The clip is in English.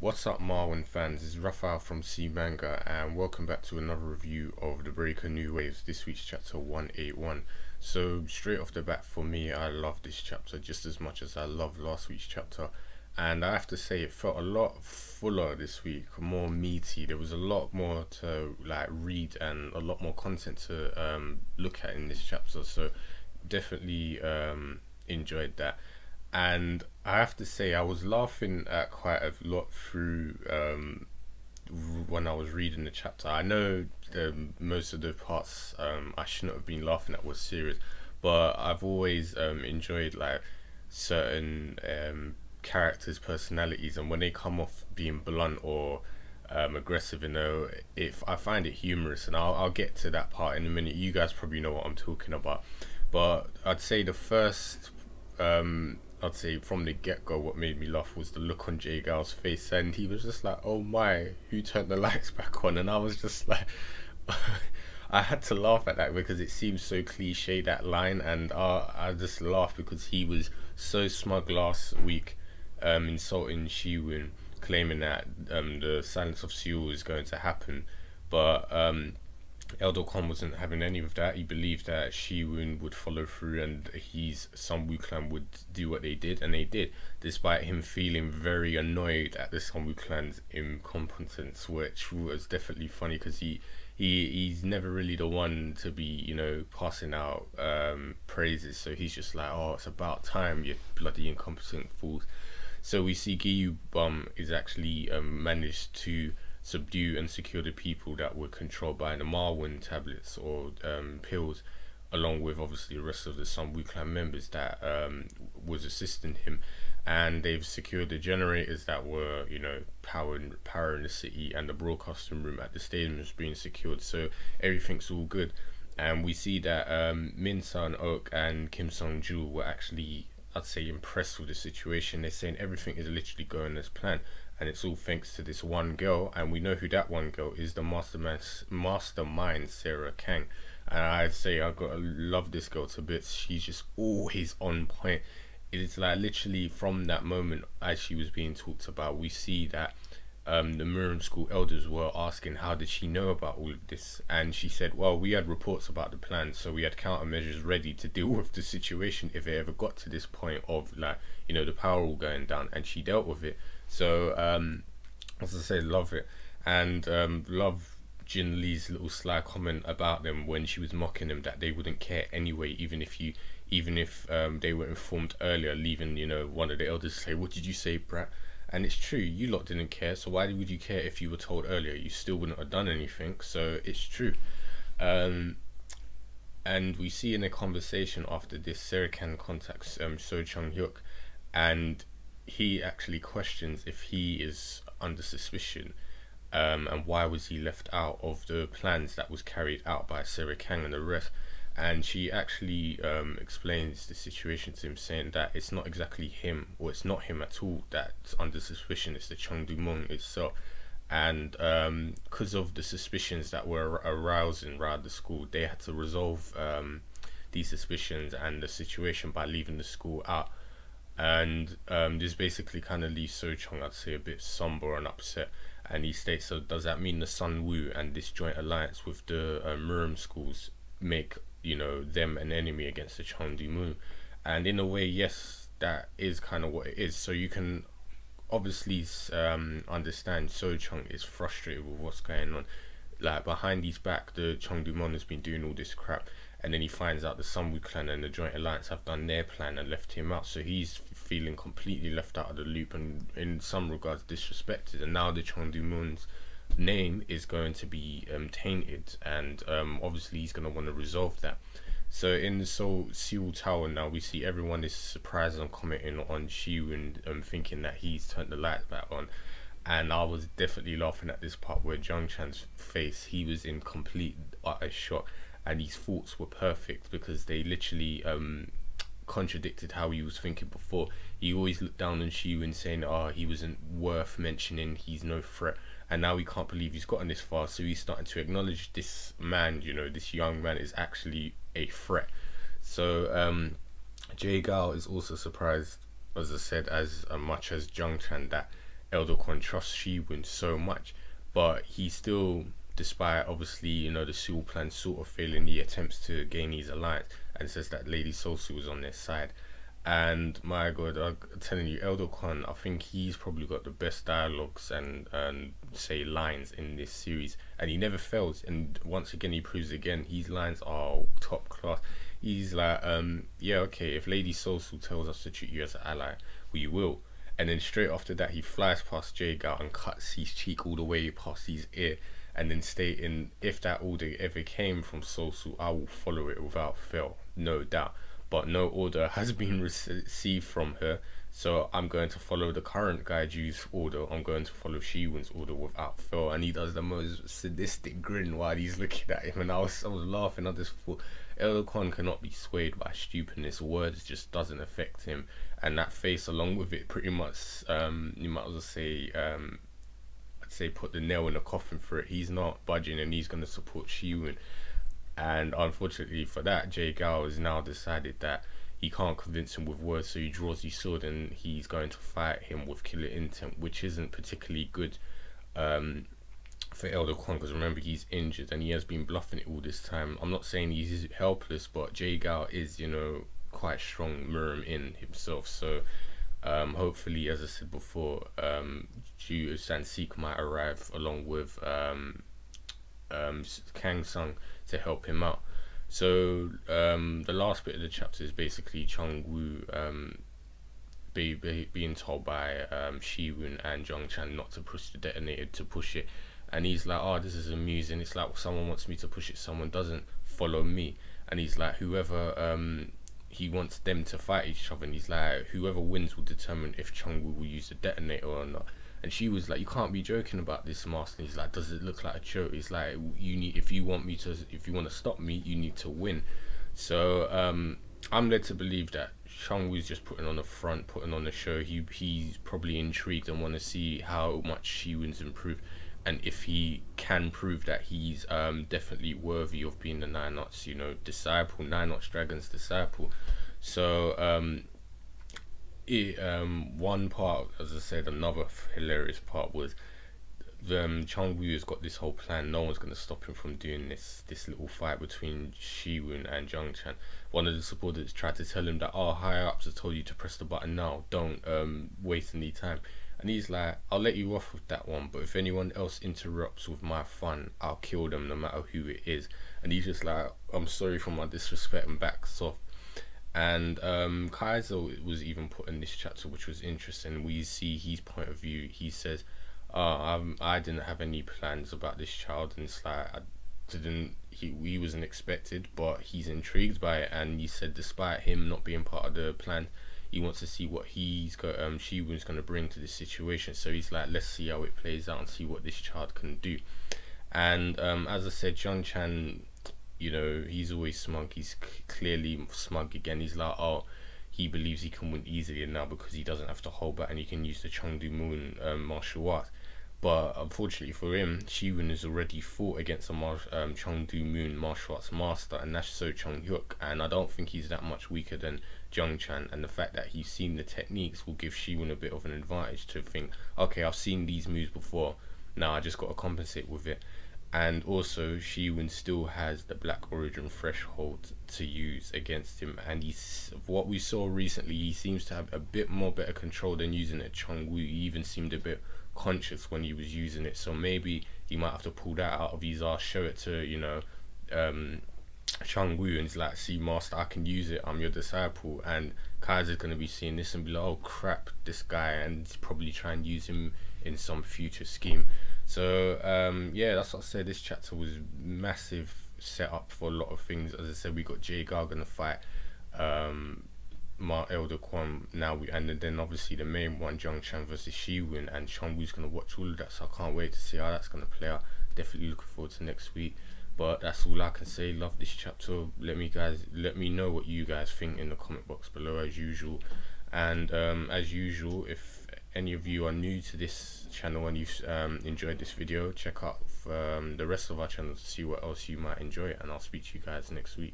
What's up, Marwen fans? This is Raphael from C Manga, and welcome back to another review of the Breaker New Waves. This week's chapter 181. So, straight off the bat, for me, I love this chapter just as much as I loved last week's chapter. And I have to say, it felt a lot fuller this week, more meaty. There was a lot more to read and a lot more content to look at in this chapter. So, definitely enjoyed that. And I have to say, I was laughing at quite a lot through when I was reading the chapter. I know most of the parts I shouldn't have been laughing at was serious, but I've always enjoyed certain characters' personalities, and when they come off being blunt or aggressive, if I find it humorous, and I'll get to that part in a minute. You guys probably know what I'm talking about, but I'd say the first. I'd say from the get-go what made me laugh was the look on Jae-Gal's face, and he was just like, oh my, who turned the lights back on? And I was just like I had to laugh at that because it seems so cliche, that line, and I just laughed because he was so smug last week, insulting Shi-Woon, claiming that the silence of Seoul was going to happen, but Elder Kwan wasn't having any of that. He believed that Shi-Woon would follow through and Sun-Woo clan would do what they did, and they did, despite him feeling very annoyed at the Sun-Woo clan's incompetence, which was definitely funny because he's never really the one to be, passing out praises. So he's just like, oh, it's about time, you bloody incompetent fools. So we see Gyu-Bum is actually managed to subdue and secure the people that were controlled by the Marwen tablets or pills, along with obviously the rest of the Sun-Woo clan members that was assisting him, and they've secured the generators that were powering the city, and the broadcasting room at the stadium is being secured, so everything's all good. And we see that Min-sun Ok and Kim-Sung-Ju were actually, I'd say, impressed with the situation. They're saying everything is literally going as planned, and it's all thanks to this one girl, and we know who that one girl is, the mastermind Sarah Kang. And I'd say I love this girl to bits. She's just always on point. It's like literally from that moment as she was being talked about, we see that the Miriam school elders were asking how did she know about all of this, and she said, well, we had reports about the plan, so we had countermeasures ready to deal with the situation if it ever got to this point of the power all going down, and she dealt with it. So as I say, love it, and love Jin-Lee's little sly comment about them when she was mocking them that they wouldn't care anyway, even if they were informed earlier, leaving one of the elders say, what did you say, brat? And it's true, you lot didn't care, so why would you care if you were told earlier? You still wouldn't have done anything, so it's true. And we see in a conversation after this, Serakan contacts So-Chun-Hyuk, and he actually questions if he is under suspicion, and why was he left out of the plans that was carried out by Sarah Kang and the rest. And she actually explains the situation to him, saying that it's not exactly him, or it's not him at all that's under suspicion, it's the Cheongdu-mong itself. And because of the suspicions that were arousing around the school, they had to resolve these suspicions and the situation by leaving the school out. And this basically kind of leaves So-Chung, I'd say, a bit somber and upset. And he states, so does that mean the Sun-Woo and this joint alliance with the Miriam schools make them an enemy against the Cheongdu-mong? And in a way, yes, that is kind of what it is. So you can obviously understand So-Chung is frustrated with what's going on. Like, behind his back, the Cheongdu-mong has been doing all this crap, and then he finds out the Sun-Woo clan and the Joint Alliance have done their plan and left him out, so he's feeling completely left out of the loop and in some regards disrespected. And now the Cheongdu-mong's name is going to be tainted, and obviously he's going to want to resolve that. So in the Seoul Tower now, we see everyone is surprised and commenting on Shi-Woon, thinking that he's turned the lights back on. And I was definitely laughing at this part where Jung Chan's face, he was in complete utter shock, and his thoughts were perfect because they literally contradicted how he was thinking before. He always looked down on Shi-Woon, saying, he wasn't worth mentioning, he's no threat. And now he can't believe he's gotten this far, so he's starting to acknowledge this man, this young man is actually a threat. So Jae-Gal is also surprised, as I said, as much as Jung Chan, that Elder Quan trusts Shi-Woon so much, but he still, despite obviously, you know, the Seoul plan sort of failing the attempts to gain his alliance, and says that Lady So-Su was on their side. And my god, I'm telling you, Elder Quan, I think he's probably got the best dialogues and say lines in this series, and he never fails. And once again, he proves again, his lines are top class. He's like, yeah, okay, if Lady So-Su tells us to treat you as an ally, we will. And then straight after that, he flies past Jae-Gal and cuts his cheek all the way past his ear, and then stating, if that order ever came from So-Su, I will follow it without fail, no doubt. But no order has been received from her, so I'm going to follow the current Gaiju's order. I'm going to follow Shi-Woon's order without fail. And he does the most sadistic grin while he's looking at him, and I was laughing. I just thought, Elder Quan cannot be swayed by stupidness. Words just doesn't affect him, and that face along with it pretty much, you might as well say, I'd say put the nail in the coffin for it. He's not budging, and he's going to support Shi-Woon. And unfortunately for that, Jae-Gal has now decided that he can't convince him with words, so he draws his sword and he's going to fight him with killer intent, which isn't particularly good for Elder Quan, because remember, he's injured and he has been bluffing it all this time. I'm not saying he's helpless, but Jae-Gal is, you know, quite strong Murim in himself. So hopefully, as I said before, Ju-San-Sik might arrive along with Kang-Sung to help him out. So the last bit of the chapter is basically Chun-Woo being told by Shi-Woon and Jung Chan not to push the detonator, to push it, and he's like, oh, this is amusing, it's like someone wants me to push it, someone doesn't, follow me. And he's like, whoever he wants them to fight each other, and he's like, whoever wins will determine if Chun-Woo will use the detonator or not. And she was like, you can't be joking about this, master. And he's like, does it look like a joke? He's like, you need, if you want to stop me, you need to win. So I'm led to believe that Chun-Woo's just putting on the front, putting on the show. He's probably intrigued and want to see how much Shi-Woon's improved, and if he can prove that he's definitely worthy of being the 9-Ots, you know, disciple, 9-Ots Dragon's disciple. So one part, as I said, another hilarious part was Chun-Woo has got this whole plan. No one's going to stop him from doing this little fight between Shi-Woon and Jung Chan. One of the supporters tried to tell him that, oh, higher ups have told you to press the button now, don't waste any time. And he's like, I'll let you off with that one, but if anyone else interrupts with my fun, I'll kill them no matter who it is. And he's just like, I'm sorry for my disrespect, and backs off. And Kaiser was even put in this chapter, which was interesting. We see his point of view. He says, I didn't have any plans about this child, and it's like, he wasn't expected, but he's intrigued by it. And he said, despite him not being part of the plan, he wants to see what he's got, Shi-Woon's going to bring to this situation. So he's like, let's see how it plays out and see what this child can do. And as I said, Jung Chan, you know, he's always smug. He's clearly smug again. He's like, oh, he believes he can win easily now because he doesn't have to hold back and he can use the Chengdu-Moon martial arts. But unfortunately for him, Shi-Woon has already fought against a Chengdu-Moon martial arts master, and that's So-Chun Hyuk, and I don't think he's that much weaker than Jung Chan. And the fact that he's seen the techniques will give Shi-Woon a bit of an advantage to think, okay, I've seen these moves before, now I just got to compensate with it. And also, Shi-Woon still has the Black Origin threshold to use against him, and what we saw recently, he seems to have a bit more better control than using it. Chun-Woo, he even seemed a bit conscious when he was using it, so maybe he might have to pull that out of his ass, show it to, you know, Chun-Woo, and he's like, see, master, I can use it, I'm your disciple. And Kaiser's going to be seeing this and be like, oh crap, this guy, and probably try and use him in some future scheme. So yeah, that's what I said. This chapter was massive setup for a lot of things. As I said, we got Jae-Gal gonna fight Elder Quan now, and then obviously the main one, Jung Chan versus Shi-Woon, and Chun-Woo's gonna watch all of that. So I can't wait to see how that's gonna play out. Definitely looking forward to next week. But that's all I can say. Love this chapter. Let me know what you guys think in the comment box below, as usual. And as usual, if any of you are new to this channel and you've enjoyed this video, check out the rest of our channels to see what else you might enjoy, and I'll speak to you guys next week.